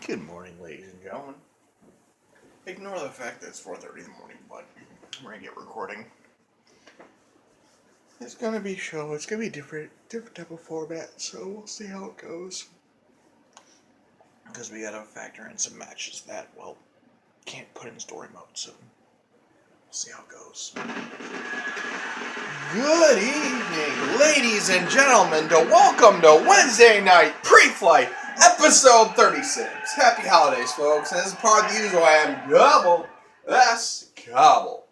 Good morning, ladies and gentlemen. Ignore the fact that it's 4:30 in the morning, but we're gonna get recording. It's gonna be It's gonna be different type of format. So we'll see how it goes. Because we gotta factor in some matches that can't put in story mode. So we'll see how it goes. Good evening, ladies and gentlemen. Welcome to Wednesday night pre-flight. Episode 36. Happy holidays, folks. And as part of the usual, I am Gobble. That's Gobble.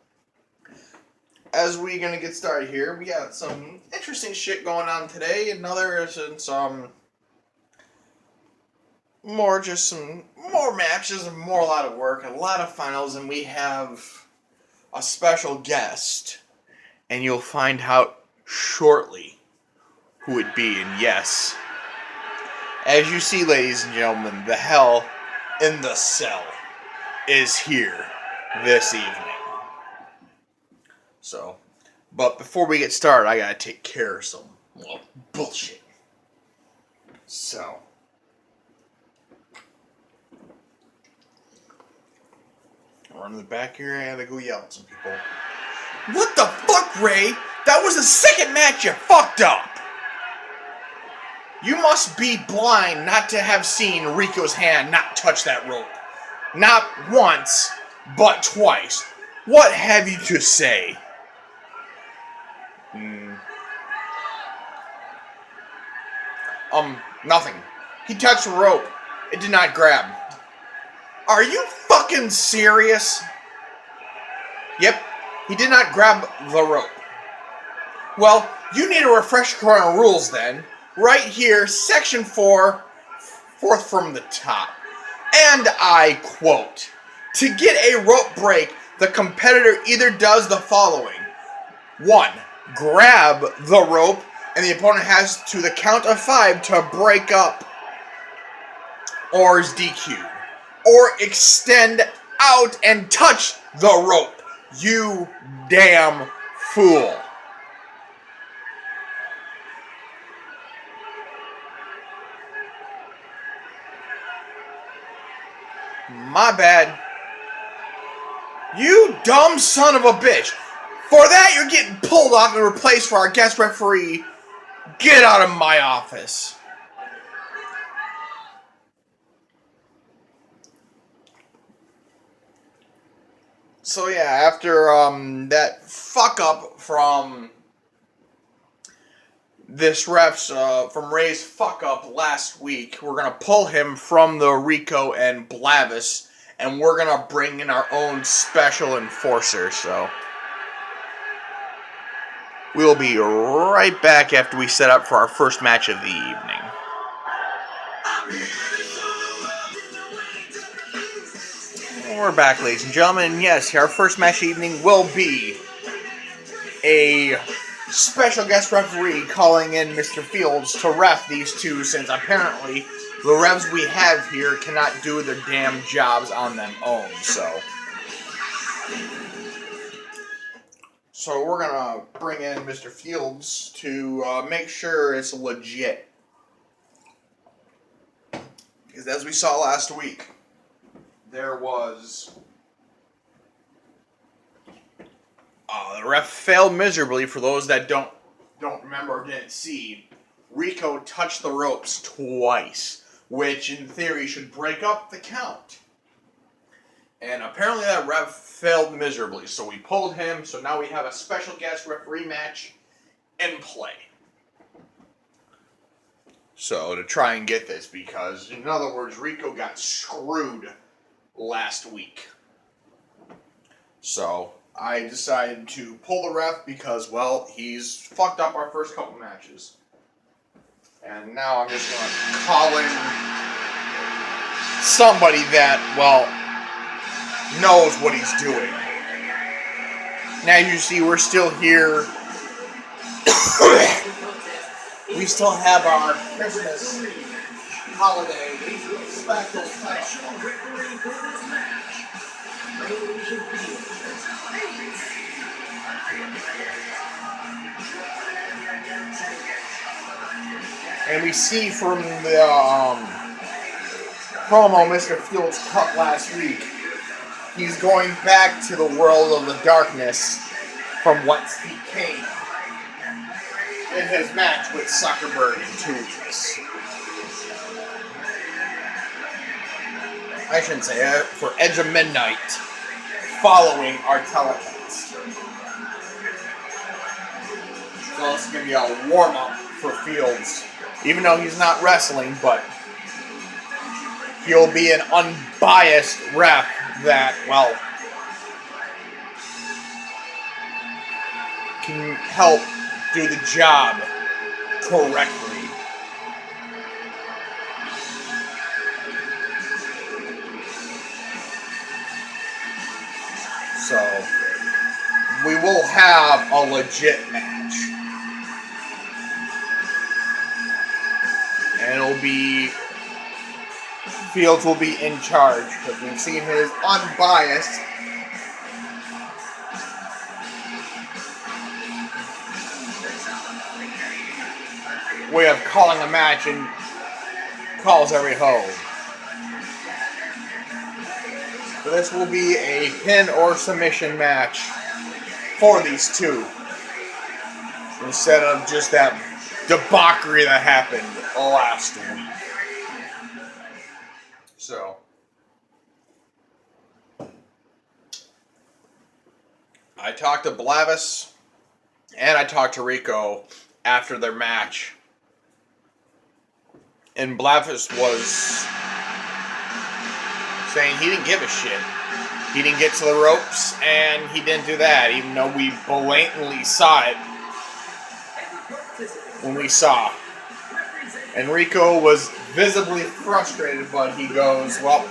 As we're going to get started here, we got some interesting shit going on today. Another, some more matches, a lot of work, a lot of finals, and we have a special guest. And you'll find out shortly who it be. And yes, as you see, ladies and gentlemen, the hell in the cell is here this evening. So, but before we get started, I gotta take care of some bullshit. So, I run to the back here and I gotta go yell at some people. What the fuck, Ray? That was the second match you fucked up! You must be blind not to have seen Rico's hand not touch that rope. Not once, but twice. What have you to say? Nothing. He touched the rope. It did not grab. Are you fucking serious? Yep, he did not grab the rope. Well, you need a refresher on rules then. Right here, section 4, fourth from the top. And I quote, to get a rope break, the competitor either does the following. 1. Grab the rope, and the opponent has to the count of 5 to break up, or is DQ'd. Or extend out and touch the rope. You damn fool. My bad. You dumb son of a bitch. For that, you're getting pulled off and replaced for our guest referee. Get out of my office. So yeah, after that fuck up from this from Ray's fuck up last week, we're gonna pull him from the Rico and Blavis, and we're gonna bring in our own special enforcer. So we'll be right back after we set up for our first match of the evening. We're back, ladies and gentlemen, and yes, our first match of the evening will be a special guest referee calling in Mr. Fields to ref these two, since apparently the refs we have here cannot do their damn jobs on their own. So we're gonna bring in Mr. Fields to make sure it's legit, because as we saw last week, there was the ref failed miserably. For those that don't remember or didn't see, Rico touched the ropes twice, which in theory should break up the count. And apparently that ref failed miserably, so we pulled him. So now we have a special guest referee match in play. So to try and get this, because in other words, Rico got screwed last week. So I decided to pull the ref because, well, he's fucked up our first couple matches. And now I'm just going to call in somebody that, well, knows what he's doing. Now you see we're still here. We still have our Christmas holiday special special. And we see from promo Mr. Fields cut last week, he's going back to the world of the darkness from whence he came in his match with Zuckerberg in 2 weeks. I shouldn't say it, for Edge of Midnight, following our telecast. So this is going to be a warm-up for Fields. Even though he's not wrestling, but he'll be an unbiased ref that, well, can help do the job correctly. So, we will have a legit match. And it'll be, Fields will be in charge, because we've seen his unbiased way of calling a match and calls every hoe. So this will be a pin or submission match for these two, instead of just that debauchery that happened last week. So, I talked to Blavis and I talked to Rico after their match. And Blavis was saying he didn't give a shit. He didn't get to the ropes, and he didn't do that, even though we blatantly saw it when we saw. And Rico was visibly frustrated, but he goes, well,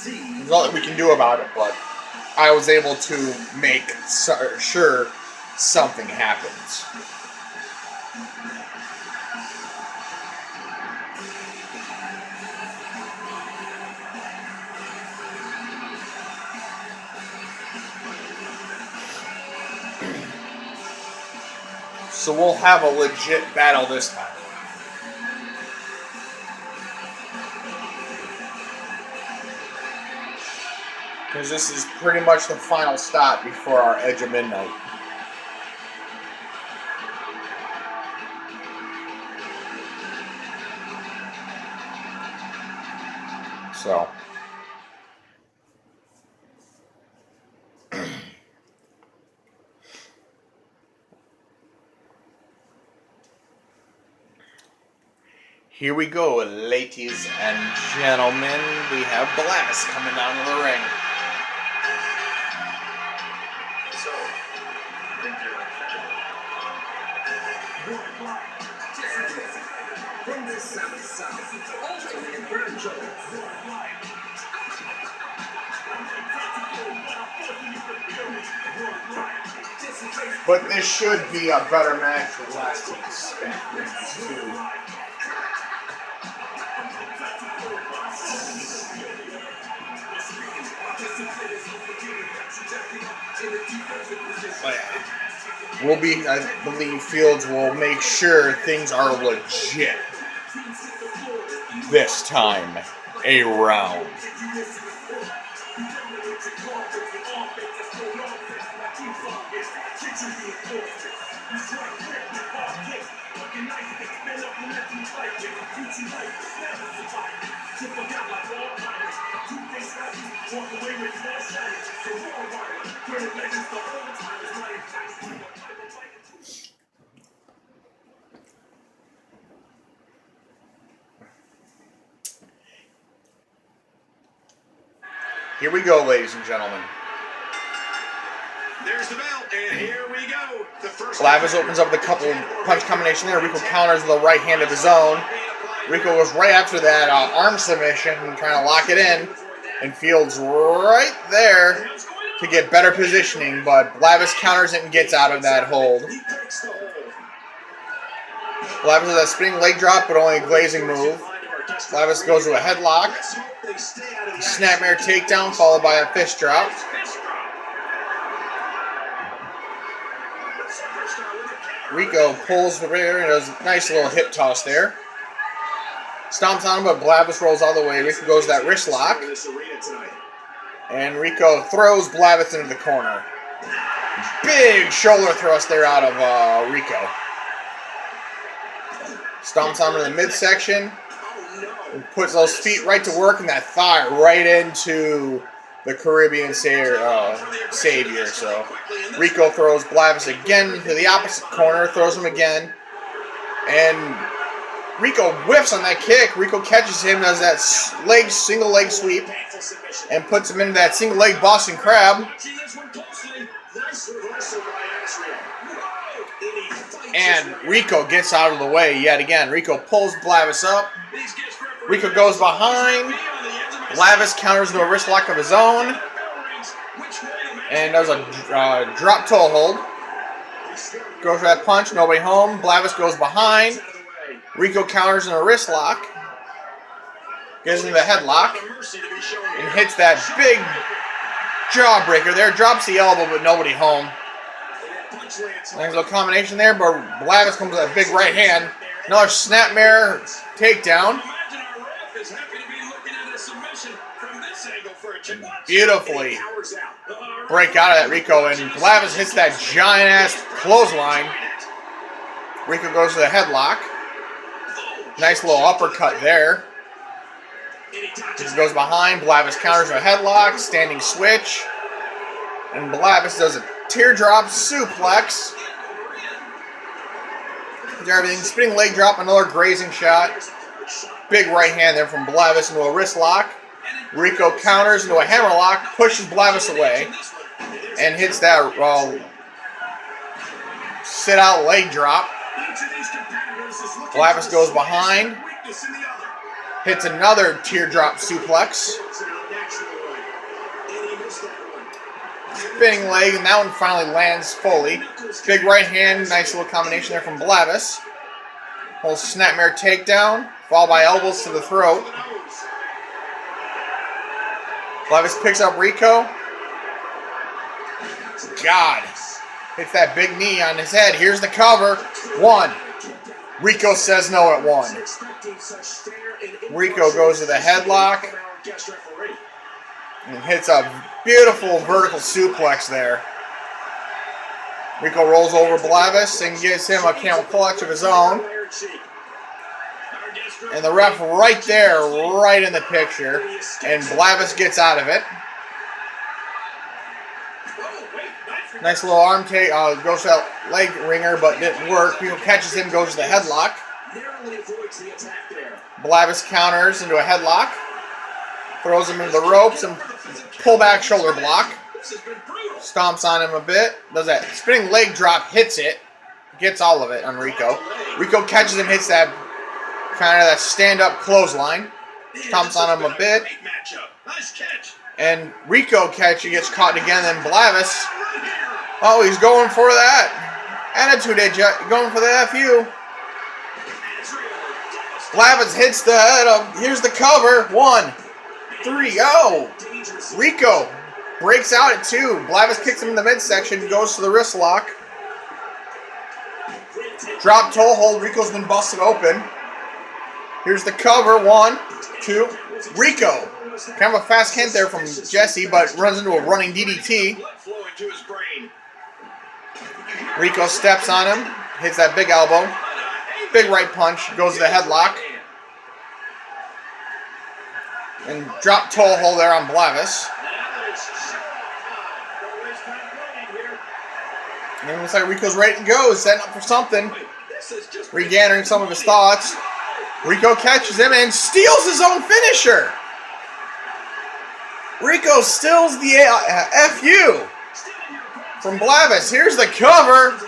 there's nothing we can do about it, but I was able to make sure something happens. So we'll have a legit battle this time. Because this is pretty much the final stop before our Edge of Midnight. So. Here we go, ladies and gentlemen. We have Blavis coming down to the ring. But this should be a better match than last week's. Will be, I believe Fields will make sure things are legit this time around. Here we go, ladies and gentlemen. There's the bell, and here we go. Blavis opens up with a couple punch combination there. Rico counters with a right hand of his own. Rico goes right after that arm submission and trying to lock it in. And Fields right there to get better positioning, but Blavis counters it and gets out of that hold. Blavis has a spinning leg drop, but only a glazing move. Blavis goes to a headlock. Snapmare takedown followed by a fist drop. Rico pulls the rear and does a nice little hip toss there. Stomps on him, but Blavis rolls all the way. Rico goes to that wrist lock. And Rico throws Blavis into the corner. Big shoulder thrust there out of Rico. Stomps on him in the midsection. And puts those feet right to work and that thigh right into the Caribbean savior. So Rico throws Blavis again to the opposite corner, throws him again. And Rico whiffs on that kick. Rico catches him, does that single leg sweep, and puts him into that single leg Boston Crab. And Rico gets out of the way yet again. Rico pulls Blavis up. Rico goes behind. Blavis counters into a wrist lock of his own. And does a drop toe hold. Goes for that punch, nobody home. Blavis goes behind. Rico counters in a wrist lock. Gets into the headlock. And hits that big jawbreaker there. Drops the elbow, but nobody home. Nice little combination there, but Blavis comes with that big right hand. Another snapmare takedown. Beautifully break out of that Rico, and Blavis hits that giant ass clothesline. Rico goes to the headlock. Nice little uppercut there. Just goes behind. Blavis counters a headlock, standing switch, and Blavis does a teardrop suplex. Everything, spinning leg drop, another grazing shot. Big right hand there from Blavis into a wrist lock. Rico counters into a hammerlock, pushes Blavis away, and hits that sit-out leg drop. Blavis goes behind, hits another teardrop suplex. Spinning leg, and that one finally lands fully. Big right hand, nice little combination there from Blavis. Whole snapmare takedown, followed by elbows to the throat. Blavis picks up Rico. God. Hits that big knee on his head. Here's the cover. 1. Rico says no at 1. Rico goes to the headlock. And hits a beautiful vertical suplex there. Rico rolls over Blavis and gives him a camel clutch of his own. And the ref right there, right in the picture. And Blavis gets out of it. Nice little arm take. Goes to that leg ringer, but didn't work. Rico catches him, goes to the headlock. Blavis counters into a headlock. Throws him into the ropes and pull back shoulder block. Stomps on him a bit. Does that spinning leg drop, hits it. Gets all of it on Rico. Rico catches him, hits that kind of that stand-up clothesline. Stomps on him a bit. And Rico gets caught again. Then Blavis. Oh, he's going for that attitude edge. Going for the FU. Blavis hits the head up. Here's the cover. 1, 3, oh. Rico breaks out at 2. Blavis kicks him in the midsection. Goes to the wrist lock. Drop toe hold. Rico's been busted open. Here's the cover. 1, 2. Rico. Kind of a fast hint there from Jesse, but runs into a running DDT. Rico steps on him. Hits that big elbow. Big right punch. Goes to the headlock. And drop toe hold there on Blavis. And it looks like Rico's ready to go. He's setting up for something. Regathering some of his thoughts. Rico catches him and steals his own finisher. Rico steals the FU from Blavis. Here's the cover.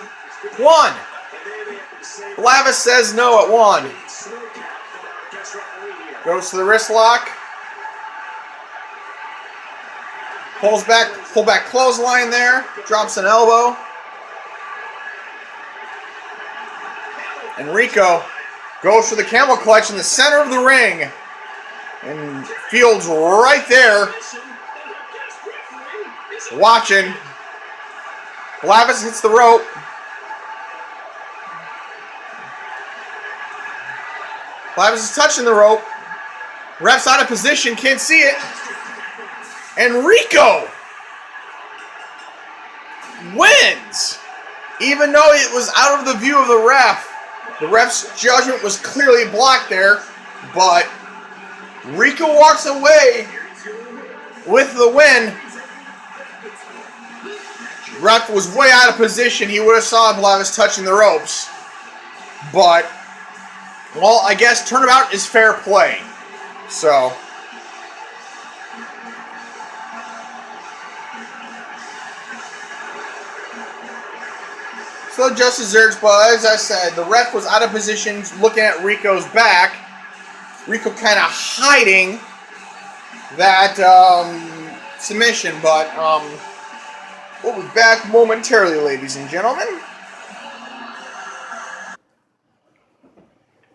1. Blavis says no at 1. Goes to the wrist lock. Pull back clothesline there. Drops an elbow. And Rico goes for the camel clutch in the center of the ring. And Fields right there. Watching. Blavis hits the rope. Blavis is touching the rope. Ref's out of position, can't see it. And Rico wins. Even though it was out of the view of the ref. The ref's judgment was clearly blocked there. But Rico walks away with the win. Ref was way out of position. He would have saw Blavis touching the ropes. But, well, I guess turnabout is fair play. So, just deserves, but as I said, the ref was out of position looking at Rico's back. Rico kind of hiding that submission, but we'll be back momentarily, ladies and gentlemen.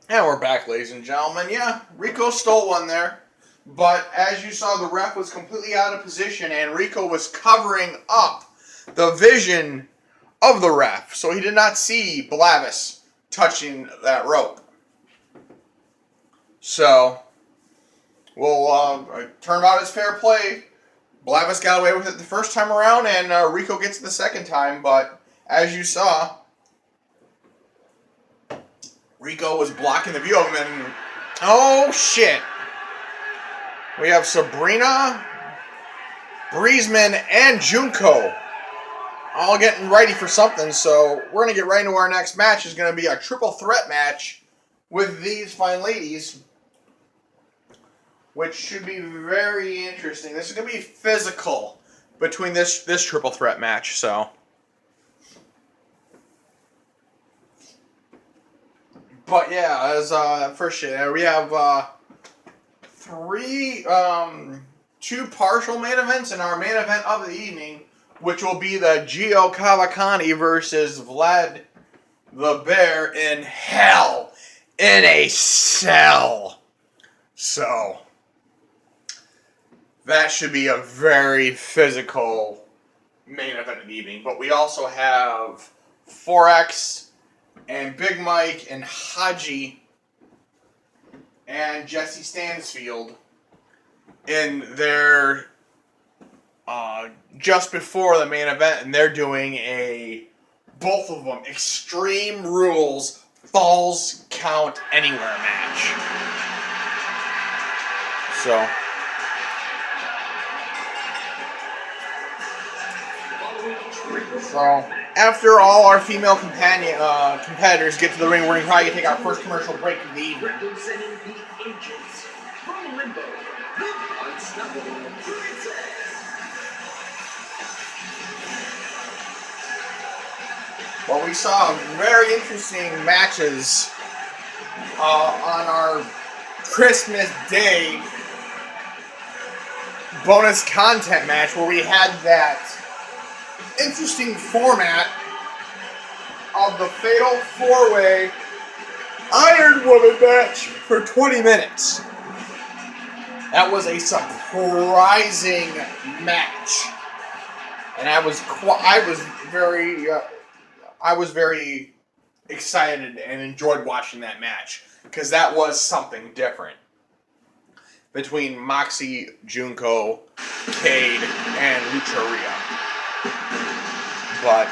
And we're back, ladies and gentlemen. Yeah, Rico stole one there. But as you saw, the ref was completely out of position, and Rico was covering up the vision of the ref. So he did not see Blavis touching that rope. So, well, turnabout is fair play. Blavis got away with it the first time around, and Rico gets it the second time. But as you saw, Rico was blocking the view of him, and oh shit! We have Sabrina, Breezeman, and Junko all getting ready for something. So we're gonna get right into our next match. It's gonna be a triple threat match with these fine ladies, which should be very interesting. This is gonna be physical between this triple threat match. So. But yeah, as first shit, we have two partial main events and our main event of the evening, which will be the Gio Cavalcante versus Vlad the Bear in Hell in a Cell. So that should be a very physical main event of the evening. But we also have Forex and Big Mike and Haji and Jesse Stansfield in their just before the main event, and they're doing both of them Extreme Rules Falls Count Anywhere match. So after all our female competitors get to the ring, we're going to probably take our first commercial break of the evening. Representing the Agents from Limbo, the Unstoppable Princess. Well, we saw very interesting matches on our Christmas Day bonus content match where we had that interesting format of the Fatal 4-Way Iron Woman match for 20 minutes. That was a surprising match, and I was very excited and enjoyed watching that match because that was something different between Moxie, Junko, Cade, and Lucharia. But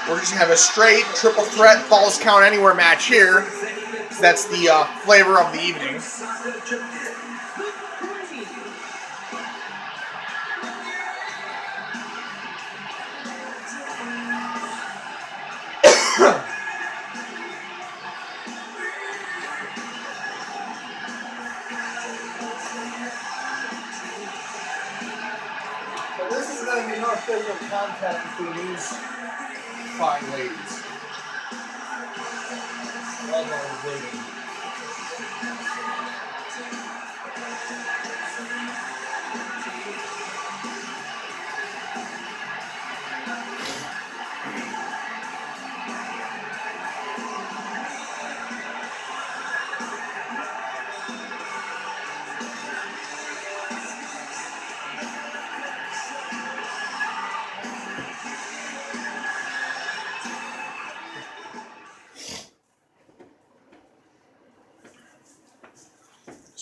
we're just going to have a straight triple threat Falls Count Anywhere match here. So that's the flavor of the evening. But this is going to be no physical contact between these fine ladies. Well done, waiting.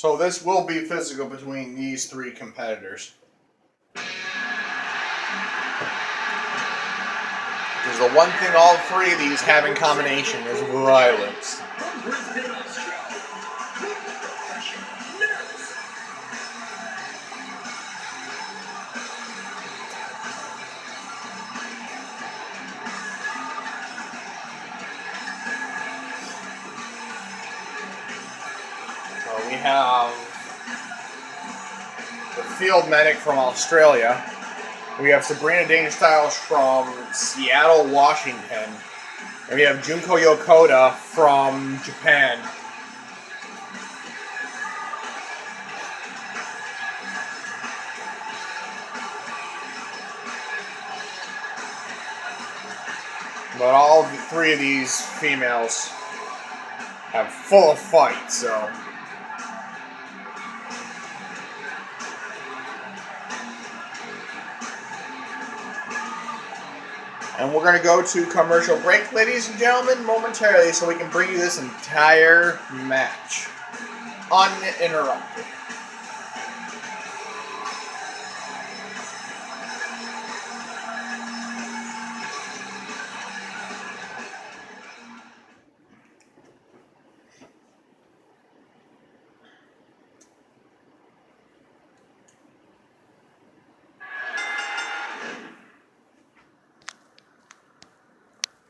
So this will be physical between these three competitors. Because the one thing all three of these have in combination is violence. From Brisbane, Australia, professionals. We have the field medic from Australia. We have Sabrina Danger-Styles from Seattle, Washington. And we have Junko Yokota from Japan. But all three of these females have full of fight, so. And we're going to go to commercial break, ladies and gentlemen, momentarily, so we can bring you this entire match uninterrupted.